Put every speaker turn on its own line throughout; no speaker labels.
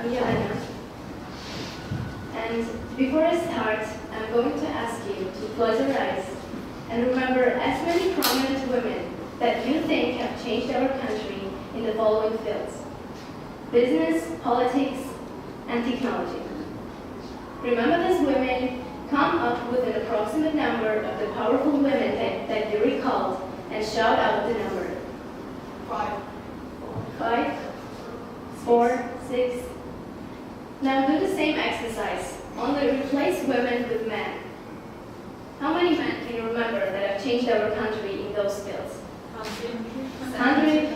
I'm Yelena. And before I start, I'm going to ask you to close your eyes and remember as many prominent women that you think have changed our country in the following fields: business, politics, and technology. Remember these women, come up with an approximate number of the powerful women that you recalled, and shout out the number.
5.
5, 4, 6. Now do the same exercise, only replace women with men. How many men can you remember that have changed our country in those fields? 100,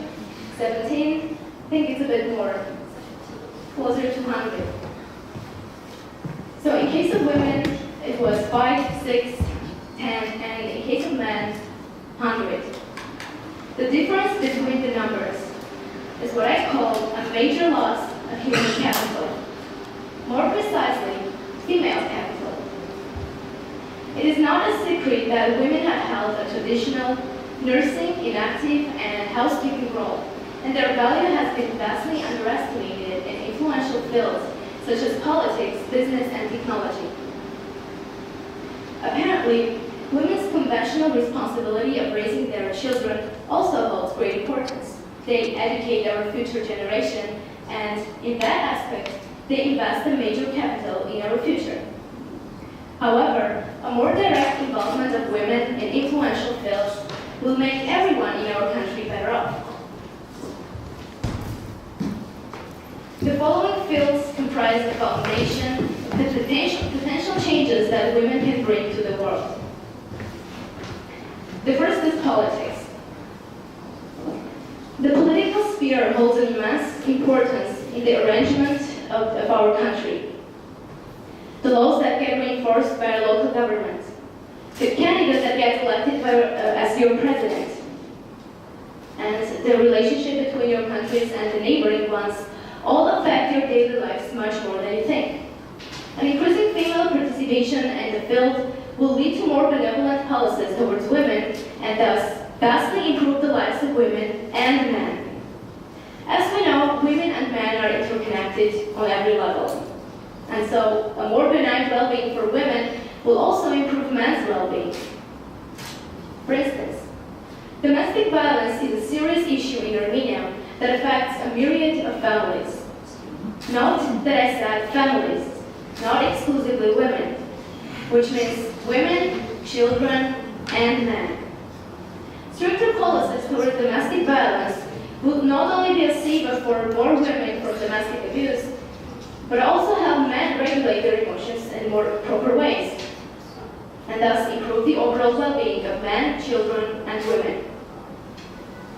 17, I think it's a bit more, closer to 100. So in case of women, it was 5, 6, 10, and in case of men, 100. The difference between the numbers is what I call a major loss of human capital. More precisely, female capital. It is not a secret that women have held a traditional nursing, inactive, and housekeeping role, and their value has been vastly underestimated in influential fields such as politics, business, and technology. Apparently, women's conventional responsibility of raising their children also holds great importance. They educate our future generation, and in that aspect, they invest a major capital in our future. However, a more direct involvement of women in influential fields will make everyone in our country better off. The following fields comprise the foundation of the potential changes that women can bring to the world. The first is politics. The political sphere holds an immense importance in the arrangement of our country. The laws that get reinforced by our local government, the candidate that gets elected as your president, and the relationship between your countries and the neighboring ones all affect your daily lives much more than you think. An increasing female participation in the field will lead to more benevolent policies towards women and thus vastly improve the lives of women and men. As we know, women and men are interconnected on every level. And so a more benign well-being for women will also improve men's well-being. For instance, domestic violence is a serious issue in Armenia that affects a myriad of families. Note that I said families, not exclusively women, which means women, children, and men. Stricter policies towards domestic violence will not only be a saver for more women from domestic abuse, but also help men regulate their emotions in more proper ways, and thus improve the overall well-being of men, children, and women.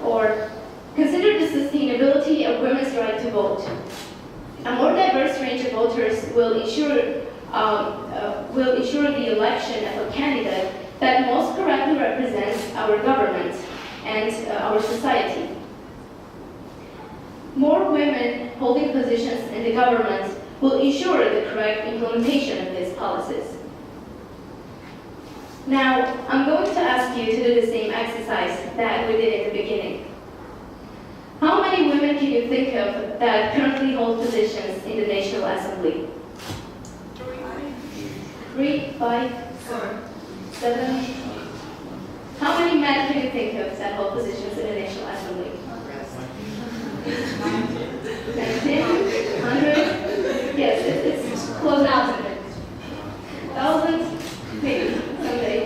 Or consider the sustainability of women's right to vote. A more diverse range of voters will ensure the election of a candidate that most correctly represents our government and our society. More women holding positions in the government will ensure the correct implementation of these policies. Now, I'm going to ask you to do the same exercise that we did in the beginning. How many women can you think of that currently hold positions in the National Assembly? 3, 5, 7. How many men can you think of that hold positions in the National Assembly? 10, 100? Yes, it's close out to it. 1,000? Maybe, someday.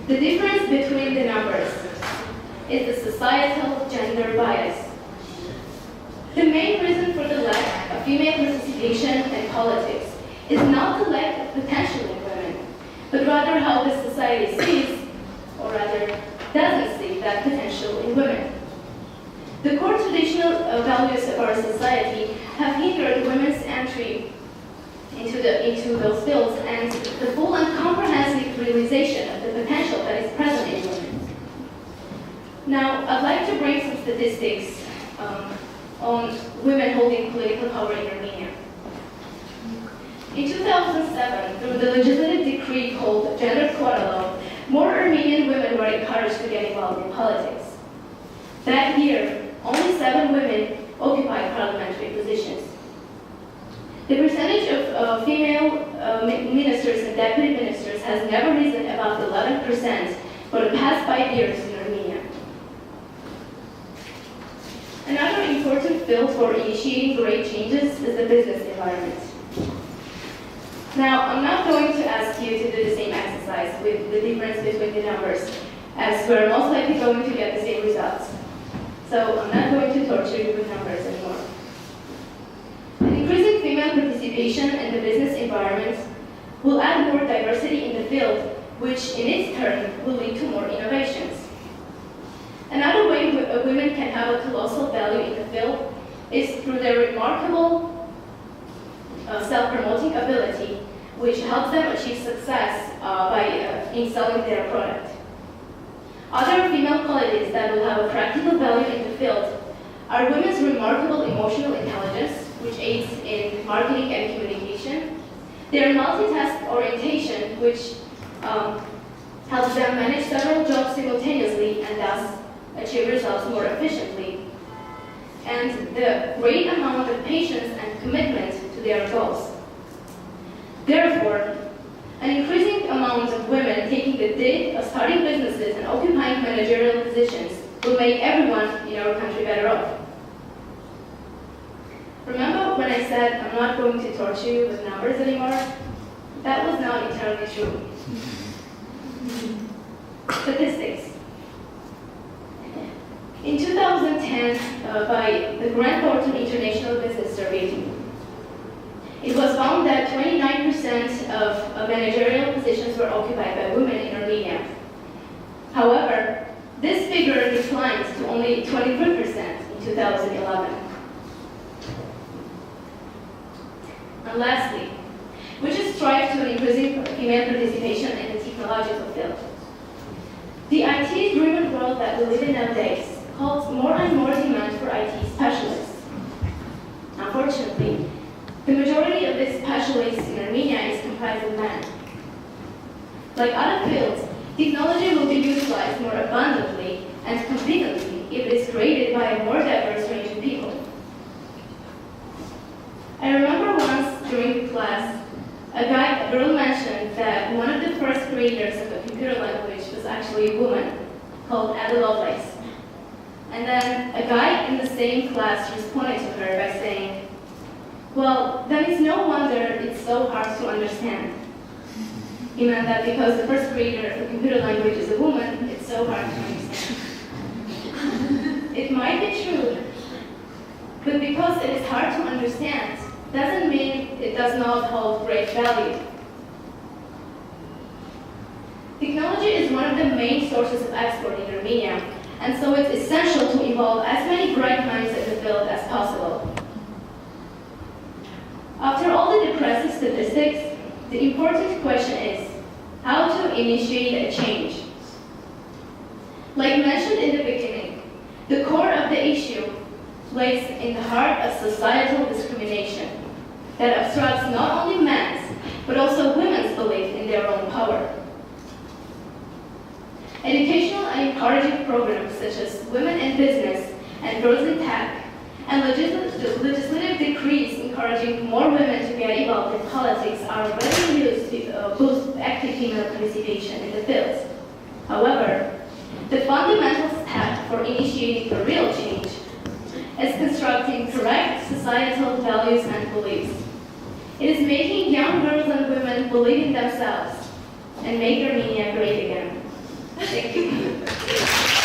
The difference between the numbers is the societal gender bias. The main reason for the lack of female participation in politics is not the lack of potential in women, but rather how the society sees, or rather doesn't see, that potential in women. The core traditional values of our society have hindered women's entry into those fields and the full and comprehensive realization of the potential that is present in women. Now, I'd like to bring some statistics on women holding political power in Armenia. In 2007, through the legislative decree called Gender Quota Law, more Armenian women were encouraged to get involved in politics. That year, only 7 women occupied parliamentary positions. of female ministers and deputy ministers has never risen above 11% for the past 5 years in Armenia. Another important field for initiating great changes is the business environment. Now, I'm not going to ask you to do the same exercise with the difference between the numbers, as we're most likely going to get the same results. So I'm not going to torture you with numbers anymore. An increasing female participation in the business environment will add more diversity in the field, which in its turn will lead to more innovations. Another way women can have a colossal value in the field is through their remarkable self-promoting ability, which helps them achieve success in selling their product. Other female qualities that will have a practical value in the field are women's remarkable emotional intelligence, which aids in marketing and communication, their multitask orientation, which helps them manage several jobs simultaneously and thus achieve results more efficiently, and the great amount of patience and commitment to their goals. Therefore, an increasing amount of women taking the dip of starting businesses and occupying managerial positions will make everyone in our country better off. Remember when I said I'm not going to torture you with numbers anymore? That was not entirely true. Statistics. In 2010, by the Grant Thornton International Business Survey, it was found that 29% of managerial positions were occupied by women in Armenia. However, this figure declined to only 23% in 2011. And lastly, we should strive to an increasing female participation in the technological field. The IT-driven world that we live in nowadays calls more and more demand for IT specialists. Unfortunately, the majority of these specialists in Armenia is comprised of men. Like other fields, technology will be utilized more abundantly and competently if it is created by a more diverse range of people. I remember once during the class, a girl mentioned that one of the first creators of the computer language was actually a woman called Ada Lovelace. And then a guy in the same class responded to her by saying, well, then it's no wonder it's so hard to understand. He meant that because the first creator of the computer language is a woman, it's so hard to understand. It might be true, but because it is hard to understand, doesn't mean it does not hold great value. Technology is one of the main sources of export in Armenia, and so it's essential to involve as many bright minds in the field as possible. After all the depressive statistics, the important question is how to initiate a change. Like mentioned in the beginning, the core of the issue lays in the heart of societal discrimination that obstructs not only men's, but also women's belief in their own power. Educational and encouraging programs such as Women in Business and Girls in Tech, and legislative decrees encouraging more women to get involved in politics are readily used to boost active female participation in the fields. However, the fundamental step for initiating a real change is constructing correct societal values and beliefs. It is making young girls and women believe in themselves and make Armenia great again. Thank you.